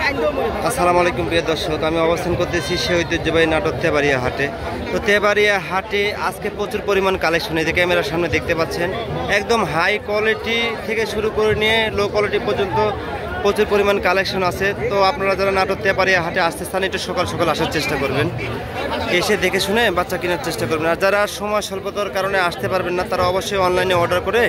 আসসালামু আলাইকুম প্রিয় দর্শক, আমি অবস্থান করতেছি সেই ঐতিহ্যবাহী নাটোর তেবাড়িয়া হাটে। তো তেবাড়িয়া হাটে আজকে প্রচুর পরিমাণ কালেকশন, এই যে ক্যামেরার সামনে দেখতে পাচ্ছেন, একদম হাই কোয়ালিটি থেকে শুরু করে নিয়ে লো কোয়ালিটি পর্যন্ত প্রচুর পরিমাণ কালেকশন আছে। তো আপনারা যারা নাটোর তেবাড়িয়া হাটে আসতে চান একটু সকাল সকাল আসার চেষ্টা করবেন, এসে দেখে শুনে বাচ্চা কেনার চেষ্টা করবেন। আর যারা সময় স্বল্পতার কারণে আসতে পারবেন না তারা অবশ্যই অনলাইনে অর্ডার করে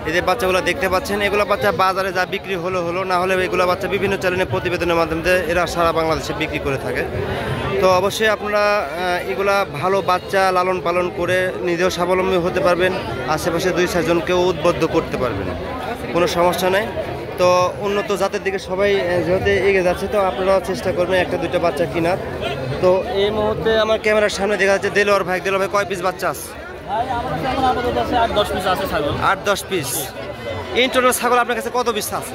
এই যে বাচ্চাগুলো দেখতে পাচ্ছেন, এগুলো বাচ্চা বাজারে যা বিক্রি হলো না হলে এগুলো বাচ্চা বিভিন্ন চ্যানেলে প্রতিবেদনের মাধ্যমে এরা সারা বাংলাদেশে বিক্রি করে থাকে। তো অবশ্যই আপনারা এগুলা ভালো বাচ্চা লালন পালন করে নিজেও স্বাবলম্বী হতে পারবেন, আশেপাশে 2-4 জনকেও উদ্বুদ্ধ করতে পারবেন, কোনো সমস্যা নেই। তো উন্নত জাতের দিকে সবাই যেহেতু এগিয়ে যাচ্ছে, তো আপনারাও চেষ্টা করবেন 1-2টা বাচ্চা কেনার। তো এই মুহূর্তে আমার ক্যামেরার সামনে দেখা যাচ্ছে দেলোয়ার ভাই কয় পিস বাচ্চা আছে? 8-10 পিস। ইন টোটাল ছাগল আপনার কাছে কত পিস আছে?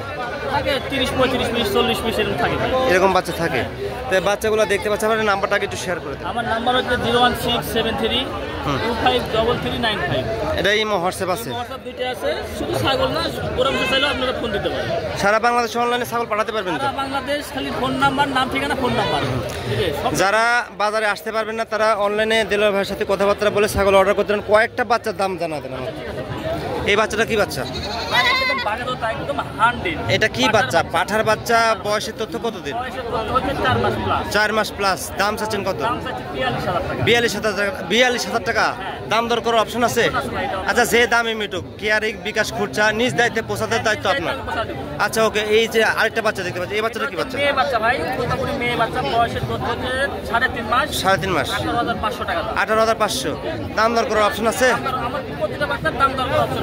30-35 পিস 40 পিস এরকম থাকে, এরকম বাচ্চা থাকে। তো বাচ্চাগুলো দেখতে পাচ্ছেন, আপনার নাম্বারটাকে একটু শেয়ার করে দেন। আমার নাম্বার হচ্ছে 01673253395। এটা ইমো হোয়াটসঅ্যাপ আছে? হোয়াটসঅ্যাপ দুইটা আছে, শুধু ছাগল না, পরামর্শ চাইলেও আপনারা ফোন দিতে পারেন। সারা বাংলাদেশ অনলাইনে ছাগল পাঠাতে পারবেন তো? সারা বাংলাদেশ, খালি ফোন নাম্বার, নাম ঠিকানা, ফোন নাম্বার। যারা বাজারে আসতে পারবেন না তারা অনলাইনে দেলোয়ার ভাইয়ের সাথে কথাবার্তা বলে ছাগল অর্ডার করতে পারেন। কয়েকটা বাচ্চার দাম জানাতেন আমাকে। এই বাচ্চাটা কি বাচ্চা? এটা কি বাচ্চা? পাঠার বাচ্চা। বয়সের তথ্য কতদিন? 4 মাস প্লাস। দাম চাচ্ছেন কত? 42,000 টাকা। দাম দর করার অপশন আছে? আচ্ছা, যে দামে মিটুক, কেয়ারিং বিকাশ খুরচা নিজ দায়িত্বে পোষাতে দায়িত্ব আপনার। আচ্ছা ওকে। এই যে আরেকটা বাচ্চা দেখতে পাচ্ছি, এই বাচ্চাটা কি বাচ্চা? 3.5 মাস। 18,500। দাম দর করার অপশন আছে?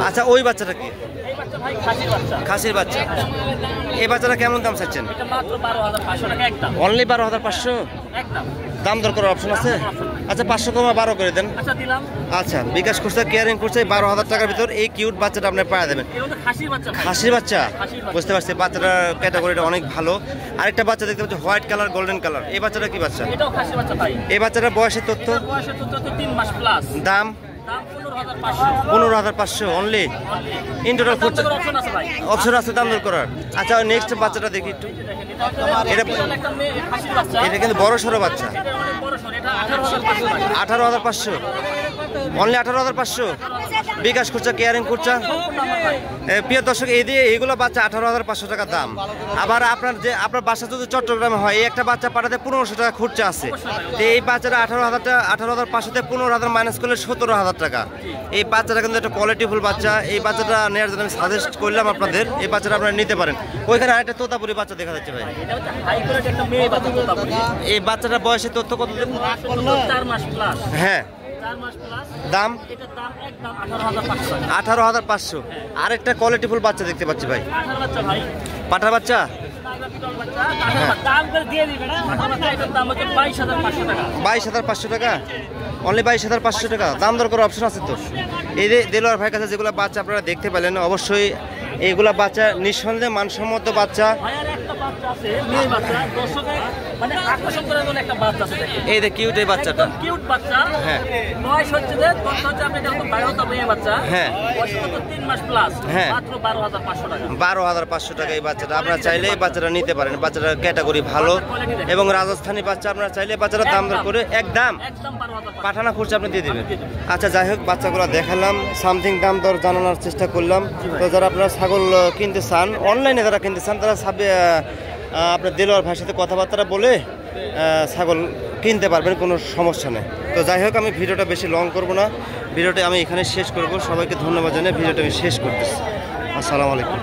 আচ্ছা, ওই বাচ্চাটা কি? খাসির বাচ্চা। এই বাচ্চাটা কেমন দাম চাচ্ছেন? অনলি 12,500। দাম দর করার অপশন আছে? আচ্ছা, 500 কমা 12 করে দেন। আচ্ছা, বিকাশ করছে কেয়ারিং করছে 12,000 টাকার ভিতর এই কিউট বাচ্চাটা আপনি পাওয়া যাবেন। খাসির বাচ্চা। বুঝতে পারছি, বাচ্চাটার ক্যাটাগরিটা অনেক ভালো। আরেকটা বাচ্চা দেখতে পাচ্ছি হোয়াইট কালার গোল্ডেন কালার। এই বাচ্চাটা কি বাচ্চা? এই বাচ্চাটার বয়সের তথ্য? 3 মাস প্লাস। দাম 15,500 অনলি। ইন টোটাল অপশন আছে দাম দর করার। আচ্ছা, নেক্সট বাচ্চাটা দেখি একটু। এটা কিন্তু বড় সড়ো বাচ্চা। 18,500 অনলি। 18,500 বিকাশ খুচরা কেয়ারিং খুচরা। প্রিয় দর্শক, এইগুলো বাচ্চা 18,500 টাকা দাম। আবার আপনার বাসা যদি চট্টগ্রামে হয়, এই একটা বাচ্চা পাঠাতে 1500 টাকা খুচরা আছে। তো এই বাচ্চাটা 18,500 15,000 মাইনাস করলে 17,000 টাকা। এই বাচ্চাটা কিন্তু একটা কোয়ালিটিফুল বাচ্চা। এই বাচ্চাটা নেওয়ার জন্য আমি সাজেস্ট করলাম আপনাদের, এই বাচ্চাটা আপনারা নিতে পারেন। ওইখানে আরেকটা তোতাপুরি বাচ্চা দেখা যাচ্ছে ভাই। এই বাচ্চাটার বয়সের তথ্য কত? 4 মাস প্লাস। হ্যাঁ। দাম 18,500। আরেকটা কোয়ালিটিফুল বাচ্চা দেখতে পাচ্ছি ভাই। পাঠার বাচ্চা। 22,500 টাকা। অনলি 22,500 টাকা। দাম দর করার অপশন আছে তো? এই যে দেলোয়ার ভাইয়ের কাছে যেগুলো বাচ্চা আপনারা দেখতে পেলেন, অবশ্যই এইগুলা বাচ্চা নিঃসন্দেহে মানসম্মত বাচ্চা। এই যে কিউট এই বাচ্চাটা। হ্যাঁ। 12,500 টাকা এই বাচ্চাটা। আপনারা চাইলে এই বাচ্চাটা নিতে পারেন। বাচ্চাটার ক্যাটাগরি ভালো এবং রাজস্থানী বাচ্চা। আপনারা চাইলে বাচ্চাটা দাম দর করে একদম পাঠানা খরচা আপনি দিয়ে দেবেন। আচ্ছা, যাই হোক, বাচ্চাগুলো দেখালাম, সামথিং দাম দর জানানোর চেষ্টা করলাম। তো যারা আপনারা ছাগল কিনতে চান, অনলাইনে যারা কিনতে চান, তারা আপনার দেলোয়ার ভাইয়ের সাথে কথাবার্তা বলে ছাগল কিনতে পারবেন, কোনো সমস্যা নেই। তো যাই হোক, আমি ভিডিওটা বেশি লং করব না, ভিডিওটা আমি এখানে শেষ করব। সবাইকে ধন্যবাদ জানিয়ে ভিডিওটা আমি শেষ করতেছি। আসসালামু আলাইকুম।